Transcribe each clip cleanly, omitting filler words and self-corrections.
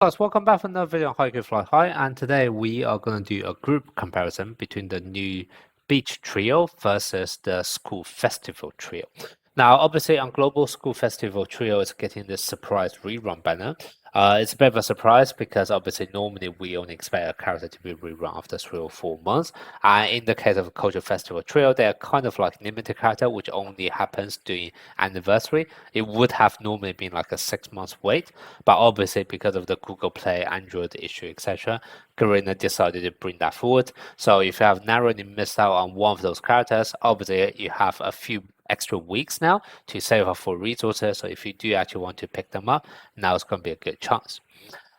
Guys, welcome back for another video on HAIKYU Fly High, and today we are going to do a group comparison between the new Beach Trio versus the School Festival Trio. Now, obviously, on Global School Festival Trio is getting this surprise rerun banner. It's a bit of a surprise because obviously normally we only expect a character to be rerun after 3 or 4 months. And in the case of a Culture Festival Trio, they're kind of like limited character, which only happens during anniversary. It would have normally been like a 6 months wait, but obviously because of the Google Play, Android issue, etc., Garena decided to bring that forward. So if you have narrowly missed out on one of those characters, obviously you have a few extra weeks now to save up for resources. So if you do actually want to pick them up, now it's going to be a good chance.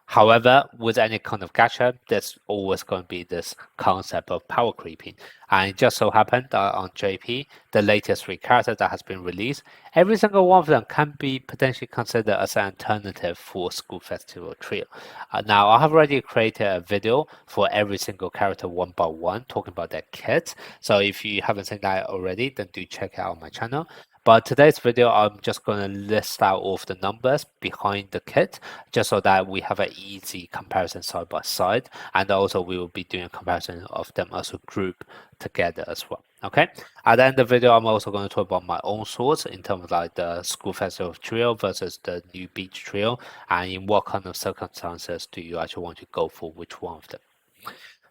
However, with any kind of gacha, there's always going to be this concept of power creeping. And it just so happened that on JP, the latest 3 characters that has been released, every single one of them can be potentially considered as an alternative for School Festival Trio. Now, I have already created a video for every single character one by one, talking about their kit. So if you haven't seen that already, then do check it out on my channel. But today's video, I'm just going to list out all of the numbers behind the kit, just so that we have an easy comparison side by side. And also we will be doing a comparison of them as a group together as well. Okay, at the end of the video, I'm also going to talk about my own thoughts in terms of like the School Festival Trio versus the new Beach Trio, and in what kind of circumstances do you actually want to go for which one of them.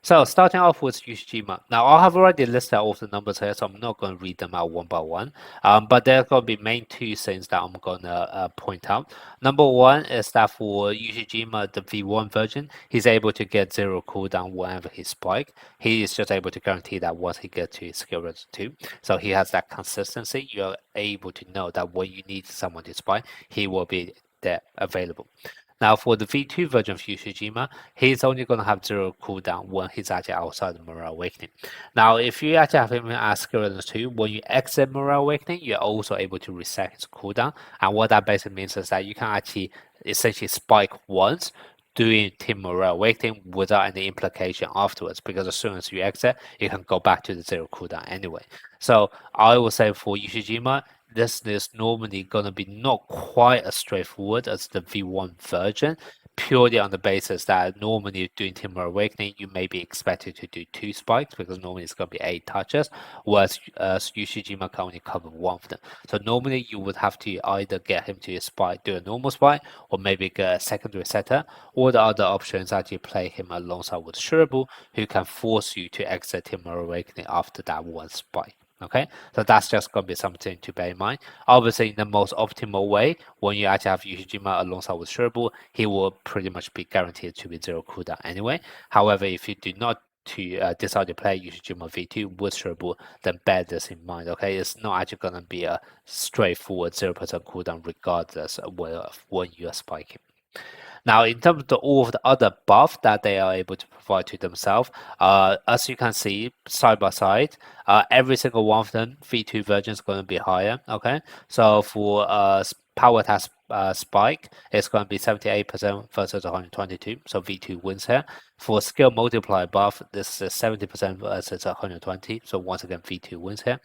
So starting off with Ushijima. Now I have already listed all the numbers here, so I'm not going to read them out one by one. But there are going to be main 2 things that I'm going to point out. Number 1 is that for Ushijima, the V1 version, he's able to get 0 cooldown whenever he spike. He is just able to guarantee that once he gets to skill register 2. So he has that consistency. You're able to know that when you need someone to spike, he will be there available. Now for the V2 version of Ushijima, he's only going to have 0 cooldown when he's actually outside the Morale Awakening. Now if you actually have him as skill 2, when you exit Morale Awakening, you're also able to reset his cooldown. And what that basically means is that you can actually essentially spike once doing Team Morale Awakening without any implication afterwards, because as soon as you exit, you can go back to the 0 cooldown anyway. So I would say for Ushijima, this is normally going to be not quite as straightforward as the V1 version, purely on the basis that normally doing Timber Awakening, you may be expected to do 2 spikes because normally it's going to be 8 touches, whereas Ushijima can only cover 1 of them. So normally you would have to either get him to spike, do a normal spike, or maybe get a secondary setter, or the other option is actually play him alongside with Shuribu, who can force you to exit Timber Awakening after that 1 spike. Okay, so that's just going to be something to bear in mind. Obviously, in the most optimal way, when you actually have Ushijima alongside with Shuribu, he will pretty much be guaranteed to be 0 cooldown anyway. However, if you do not decide to play Ushijima V2 with Shuribu, then bear this in mind. Okay, it's not actually going to be a straightforward 0% cooldown regardless of when you are spiking. Now, in terms of all of the other buff that they are able to provide to themselves, as you can see side by side, every single one of them, V2 version is going to be higher. Okay, so for power attack spike, it's going to be 78% versus 122, so V2 wins here. For skill multiplier buff, this is 70% versus 120, so once again V2 wins here.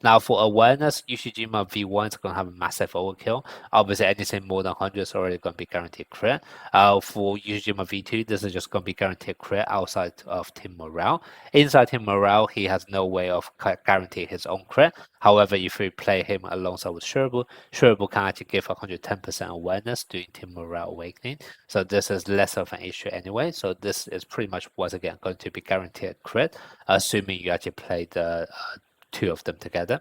Now for awareness, Ushijima V1 is going to have a massive overkill. Obviously, anything more than 100 is already going to be guaranteed crit. For Ushijima V2, this is just going to be guaranteed crit outside of Team Morale. Inside Team Morale, he has no way of guaranteeing his own crit. However, if you play him alongside with Shuribu, Shuribu can actually give 110% awareness during Team Morale Awakening. So this is less of an issue anyway. So this is pretty much once again going to be guaranteed crit, assuming you actually play the 2 of them together.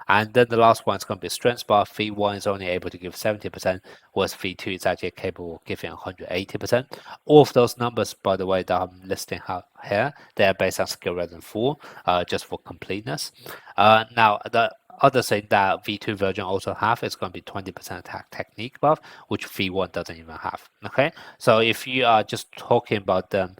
And then the last one is going to be strength buff. V1 is only able to give 70%, whereas V2 is actually capable of giving 180%. All of those numbers, by the way, that I'm listing here, they are based on skill rating 4, just for completeness. Now, the other thing that V2 version also have is going to be 20% attack technique buff, which V1 doesn't even have. Okay, so if you are just talking about them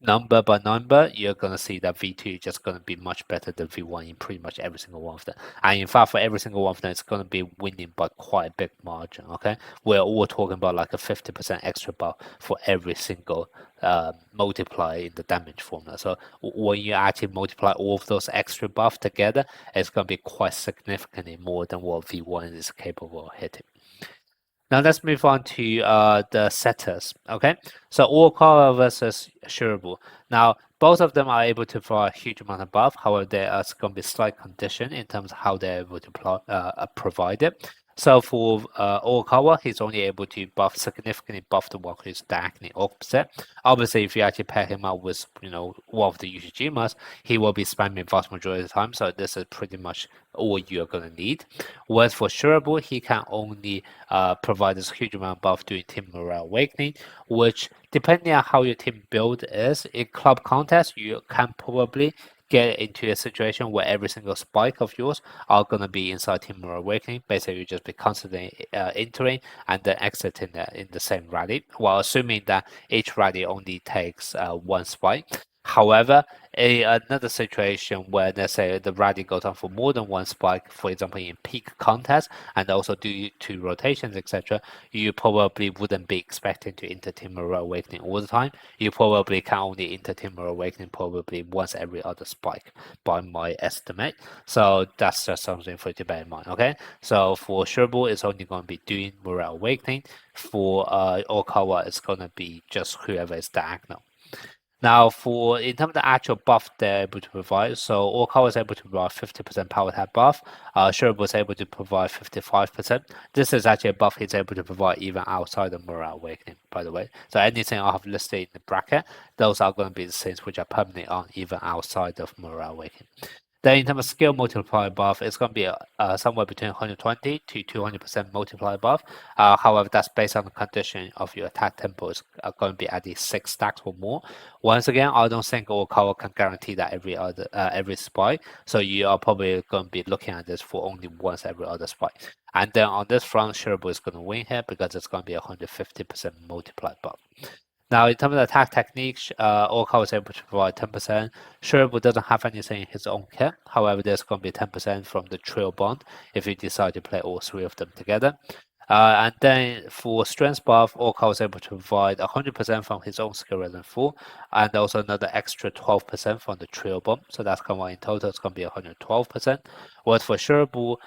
number by number, you're going to see that V2 is just going to be much better than V1 in pretty much every single one of them. And in fact, for every single one of them, it's going to be winning by quite a big margin, okay? We're all talking about like a 50% extra buff for every single multiplier in the damage formula. So when you actually multiply all of those extra buffs together, it's going to be quite significantly more than what V1 is capable of hitting. Now let's move on to the setters. Okay, so Okawa versus Shuribu. Now both of them are able to provide a huge amount of buff. However, there is going to be slight condition in terms of how they're able to provide it. So for Okawa, he's only able to buff significantly buff the one who's diagonally opposite. Obviously, if you actually pair him up with one of the Ushijimas, he will be spamming vast majority of the time. So this is pretty much all you're gonna need. Whereas for Shuribu, he can only provide this huge amount of buff during Team Morale Awakening, which depending on how your team build is, in club contest, you can probably get into a situation where every single spike of yours are going to be inside Team Morale Awakening. Basically, you just be constantly entering and then exiting in the same rally, while assuming that each rally only takes one spike. However, another situation where, let's say, the rally goes on for more than one spike, for example, in peak contest, and also due to rotations, etc., you probably wouldn't be expecting to enter Team Morale Awakening all the time. You probably can only enter Team Morale Awakening probably once every other spike, by my estimate. So that's just something for you to bear in mind, okay? So for Shuribu, it's only going to be doing Morale Awakening. For Okawa, it's going to be just whoever is diagonal. Now, for in terms of the actual buff they're able to provide, so Orca was able to provide 50% power tap buff. Shurb was able to provide 55%. This is actually a buff he's able to provide even outside of Morale Awakening, by the way. So anything I have listed in the bracket, those are going to be the things which are permanently on even outside of Morale Awakening. Then in terms of skill multiplier buff, it's going to be somewhere between 120 to 200% multiplier buff. However, that's based on the condition of your attack tempo is going to be at least 6 stacks or more. Once again, I don't think Okawa can guarantee that every spike. So you are probably going to be looking at this for only once every other spike. And then on this front, Shuribu is going to win here because it's going to be 150% multiplier buff. Now, in terms of attack techniques, Orca was able to provide 10%. Shuribu doesn't have anything in his own kit. However, there's going to be 10% from the trio bond if you decide to play all three of them together. And then for strength buff, Orca was able to provide 100% from his own skill resonance 4, and also another extra 12% from the trio bomb. So that's going to in total, it's going to be 112%. Whereas for Shuribu,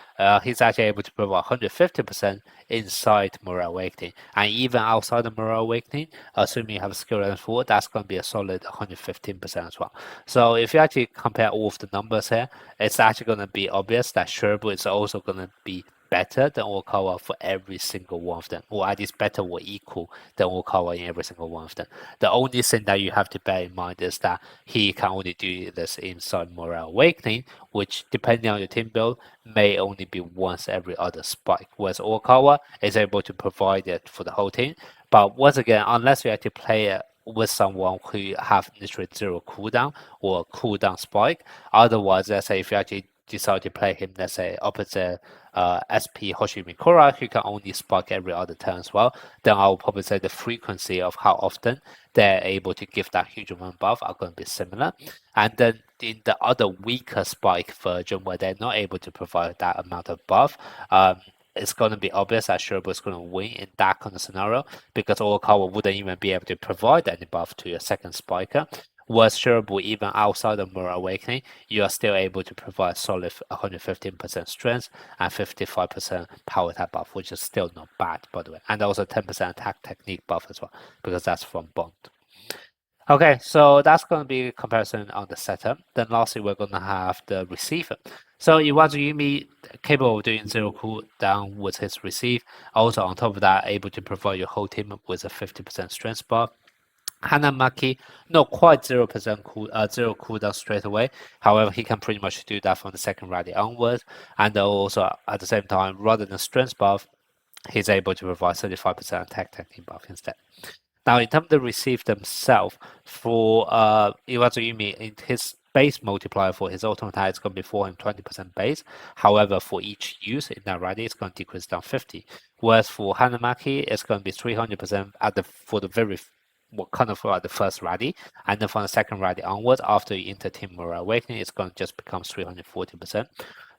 he's actually able to provide 150% inside Morale Awakening. And even outside of Morale Awakening, assuming you have a skill resonance 4, that's going to be a solid 115% as well. So if you actually compare all of the numbers here, it's actually going to be obvious that Shuribu is also going to be better than Okawa for every single one of them, or at least better or equal than Okawa in every single one of them. The only thing that you have to bear in mind is that he can only do this inside Morale Awakening, which, depending on your team build, may only be once every other spike, whereas Okawa is able to provide it for the whole team. But once again, unless you actually play it with someone who have literally zero cooldown or cooldown spike, otherwise, let's say if you actually decide to play him, let's say opposite SP Hoshimi Kora, who can only spark every other turn as well, then I will probably say the frequency of how often they're able to give that huge amount buff are going to be similar. And then in the other weaker spike version where they're not able to provide that amount of buff, it's going to be obvious that Shuribu is going to win in that kind of scenario because Orakawa wouldn't even be able to provide any buff to your second spiker. Was Shuribu even outside of Morale Awakening, you are still able to provide solid 115% strength and 55% power attack buff, which is still not bad, by the way. And also 10% attack technique buff as well, because that's from Bond. Okay, so that's going to be a comparison on the setup. Then lastly, we're going to have the receiver. So Iwazu Yumi, capable of doing zero cooldown with his receive. Also on top of that, able to provide your whole team with a 50% strength buff. Hanamaki, not quite 0% zero cooldown straight away. However, he can pretty much do that from the second rally onwards. And also at the same time, rather than strength buff, he's able to provide 35% attack technique buff instead. Now, in terms of the receive themselves, for Iwazuyumi, in his base multiplier for his ultimate attack is going to be 420% base. However, for each use in that rally, it's going to decrease down 50. Whereas for Hanamaki, it's going to be 300% for the very kind of like the first rally, and then from the second rally onwards, after you enter Team Morale Awakening, it's going to just become 340%.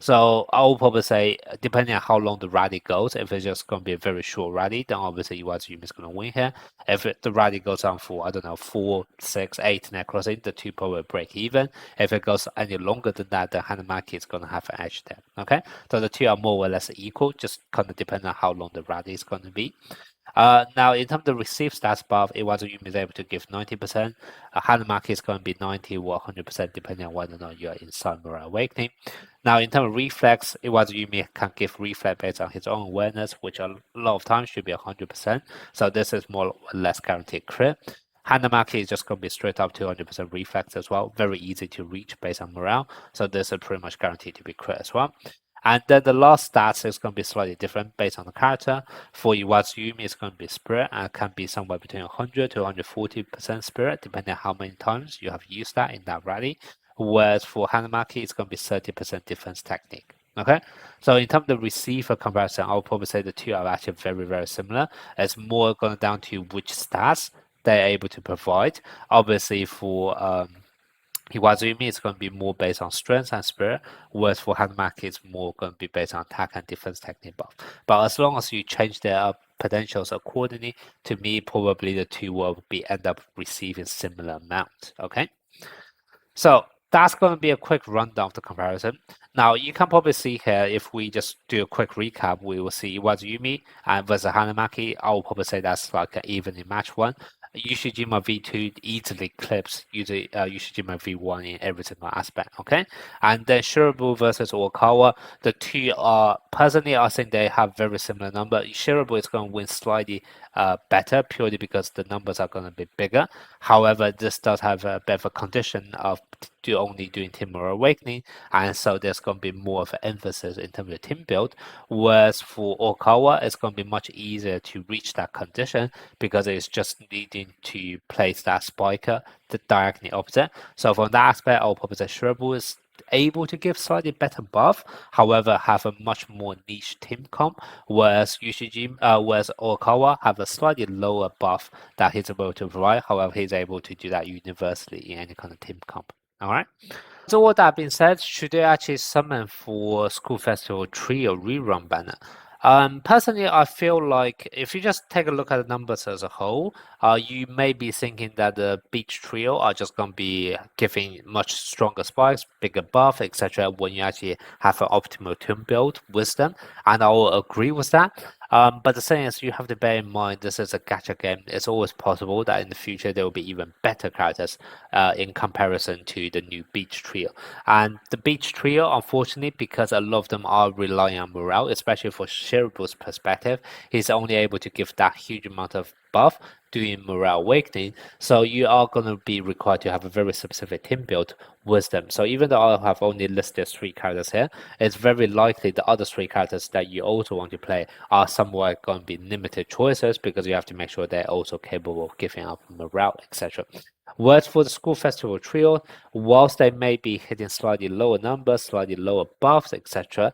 So I will probably say, depending on how long the rally goes, if it's just going to be a very short rally, then obviously Iwazumi is going to win here. If the rally goes on for, I don't know, 4, 6, 8 net crossing, the two probably break even. If it goes any longer than that, then Hanamaki is going to have an edge there. Okay, so the two are more or less equal, just kind of depending on how long the rally is going to be. Now, in terms of the received stats buff, Iwazumi is able to give 90%. Hanamaki is going to be 90 or 100%, depending on whether or not you are in Samurai Awakening. Now, in terms of reflex, Iwazumi can give reflex based on his own awareness, which a lot of times should be 100%. So this is more or less guaranteed crit. Hanamaki is just going to be straight up 200% reflex as well. Very easy to reach based on morale. So this is pretty much guaranteed to be crit as well. And then the last stats is going to be slightly different based on the character. For Iwazumi, it's going to be spirit and can be somewhere between 100 to 140% spirit, depending on how many times you have used that in that rally. Whereas for Hanamaki, it's going to be 30% defense technique. Okay, so in terms of the receiver comparison, I would probably say the two are actually very, very similar. It's more going down to which stats they're able to provide. Obviously, for Iwazumi is going to be more based on strength and spirit, whereas for Hanmaki it's more going to be based on attack and defense technique buff. But as long as you change their potentials accordingly, to me probably the two will be end up receiving similar amounts. Okay. So that's going to be a quick rundown of the comparison. Now you can probably see here, if we just do a quick recap, we will see Iwazumi and versus Hanamaki. I will probably say that's like an evenly matched one. Ushijima V2 easily clips Ushijima V1 in every single aspect, okay? And then Shirabu versus Okawa, the two are, personally, I think they have very similar number. Shirabu is going to win slightly better purely because the numbers are going to be bigger. However, this does have a bit of a condition of only doing Timur Awakening, and so there's going to be more of an emphasis in terms of team build. Whereas for Okawa, it's going to be much easier to reach that condition because it's just needing to place that spiker directly opposite. So from that aspect, I'll probably say Shirabu is able to give slightly better buff, however, have a much more niche team comp, whereas whereas Okawa have a slightly lower buff that he's able to provide. However, he's able to do that universally in any kind of team comp. All right. So all that being said, should they actually summon for School Festival Trio rerun banner? Personally, I feel like if you just take a look at the numbers as a whole, you may be thinking that the Beach Trio are just going to be giving much stronger spikes, bigger buff, etc. when you actually have an optimal team build with them, and I will agree with that. But the thing is, you have to bear in mind this is a gacha game. It's always possible that in the future there will be even better characters in comparison to the new Beach Trio. And the Beach Trio, unfortunately, because a lot of them are relying on morale, especially for Shirabu's perspective, he's only able to give that huge amount of buff doing morale awakening, so you are going to be required to have a very specific team build with them. So even though I have only listed 3 characters here, it's very likely the other 3 characters that you also want to play are somewhat going to be limited choices because you have to make sure they're also capable of giving up morale, etc. Whereas for the School Festival Trio, whilst they may be hitting slightly lower numbers, slightly lower buffs, etc.,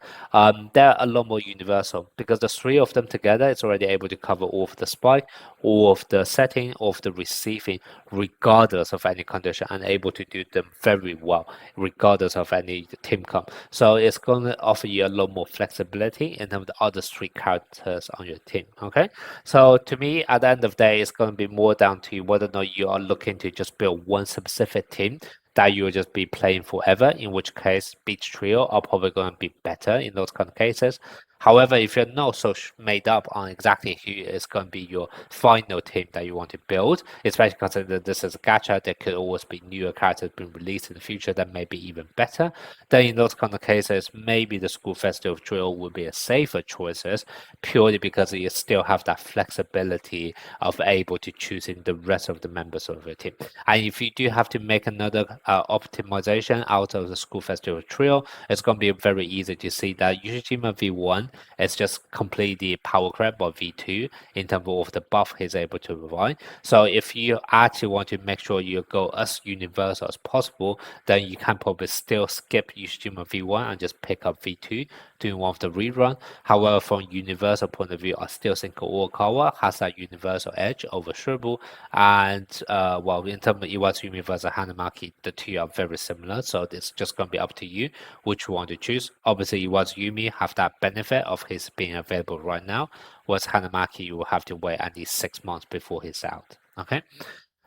they're a lot more universal because the 3 of them together is already able to cover all of the spike, all of the setting, all of the receiving, regardless of any condition, and able to do them very well, regardless of any team comp. So it's going to offer you a lot more flexibility in terms of the other 3 characters on your team. Okay, so to me, at the end of the day, it's going to be more down to whether or not you are looking to just build one specific team that you'll just be playing forever, in which case Beach Trio are probably going to be better in those kind of cases. However, if you're not so made up on exactly who is going to be your final team that you want to build, especially considering that this is a gacha, there could always be newer characters being released in the future that may be even better, then in those kind of cases, maybe the School Festival Drill would be a safer choices, purely because you still have that flexibility of able to choosing the rest of the members of your team. And if you do have to make another optimization out of the School Festival Trio, it's going to be very easy to see that Yushijima V1 It's just completely power grab or V2 in terms of the buff he's able to provide. So if you actually want to make sure you go as universal as possible, then you can probably still skip Ushijima V1 and just pick up V2 doing one of the rerun. However, from universal point of view, I still think Uokawa has that universal edge over Shrible. And well, in terms of Iwazumi versus Hanamaki, the two are very similar. So it's just going to be up to you which you want to choose. Obviously, Iwazumi have that benefit of his being available right now, whereas Hanamaki, you will have to wait at least 6 months before he's out. Okay.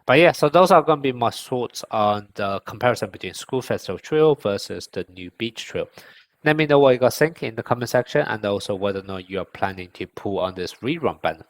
But yeah, so those are going to be my thoughts on the comparison between School Festival Trio versus the new Beach Trio. Let me know what you guys think in the comment section, and also whether or not you are planning to pull on this rerun banner.